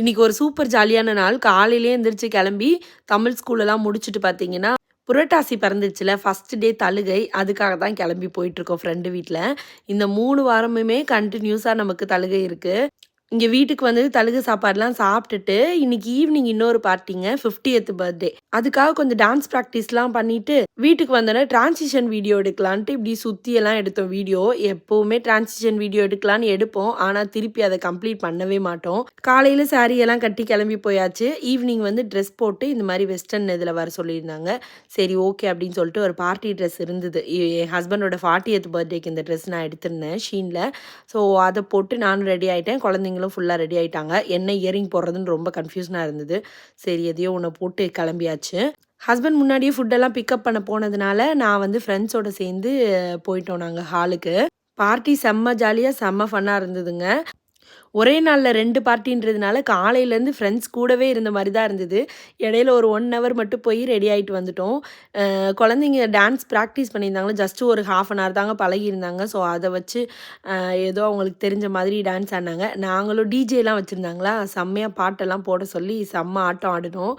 இன்னைக்கு ஒரு சூப்பர் ஜாலியான நாள். காலையிலேயே எந்திரிச்சு கிளம்பி தமிழ் ஸ்கூலெல்லாம் முடிச்சுட்டு பார்த்தீங்கன்னா, புரட்டாசி பிறந்துச்சுல ஃபர்ஸ்ட் டே தழுகை. அதுக்காக தான் கிளம்பி போயிட்டுருக்கோம் ஃப்ரெண்டு வீட்ல. இந்த 3 வாரமுமே கன்டினியூஸா நமக்கு தழுகை இருக்கு. இங்க வீட்டுக்கு வந்து தழுகு சாப்பாடுலாம் சாப்பிட்டுட்டு, இன்னைக்கு ஈவினிங் இன்னொரு பார்ட்டிங்க 50த் பர்த்டே. அதுக்காக கொஞ்சம் டான்ஸ் பிராக்டிஸ்லாம் பண்ணிட்டு, வீட்டுக்கு வந்தோனே ட்ரான்சிஷன் வீடியோ எடுக்கலான்ட்டு இப்படி சுத்தியெல்லாம் எடுத்தோம் வீடியோ. எப்பவுமே ட்ரான்சிஷன் வீடியோ எடுக்கலான்னு எடுப்போம். ஆனா திருப்பி அத கம்ப்ளீட் பண்ணவே மாட்டோம். காலையில சாரி எல்லாம் கட்டி கிளம்பி போயாச்சு. ஈவினிங் வந்து ட்ரெஸ் போட்டு இந்த மாரி வெஸ்டர்ன் இதில வர சொல்லியிருந்தாங்க. சரி ஓகே அப்படின்னு சொல்லிட்டு ஒரு பார்ட்டி ட்ரெஸ் இருந்தது. என் ஹஸ்பண்டோட 40த் பர்த்டேக்கு இந்த ட்ரெஸ் நான் எடுத்திருந்தேன் ஷீன்ல. ஸோ அத போட்டு நானும் ரெடி ஆயிட்டேன். குழந்தைங்களும் ஃபுல்லா ரெடி ஆயிட்டாங்க. என்ன இயரிங் போடுறதுன்னு ரொம்ப கன்ஃப்யூஷனா இருந்தது. சரி எதையோ ஒண்ண போட்டு கிளம்பியாச்சு. ஹஸ்பண்ட் முன்னாடியே ஃபுட்டெல்லாம் பிக்கப் பண்ண போனதுனால, நான் வந்து ஃப்ரெண்ட்ஸோட சேர்ந்து போயிட்டோம் நாங்க ஹாலுக்கு. பார்ட்டி செம்ம ஜாலியா, செம்ம ஃபன்னா இருந்ததுங்க. ஒரே நாள்ல 2 பார்ட்டின்றதுனால காலையிலேருந்து ஃப்ரெண்ட்ஸ் கூடவே இருந்த மாரி தான் இருந்தது. இடையில ஒரு 1 ஹவர் மட்டும் போய் ரெடி ஆயிட்டு வந்துட்டோம். குழந்தைங்க டான்ஸ் பிராக்டிஸ் பண்ணியிருந்தாங்களா, ஜஸ்ட் ஒரு 1/2 அன் ஹவர் தாங்க பழகியிருந்தாங்க. ஸோ அத வச்சு ஏதோ அவங்களுக்கு தெரிஞ்ச மாதிரி டான்ஸ் ஆடுனாங்க. நாங்களும் டிஜேலாம் வச்சிருந்தாங்களா, செம்மையா பாட்டெல்லாம் போட சொல்லி செம்ம ஆட்டம் ஆடினோம்.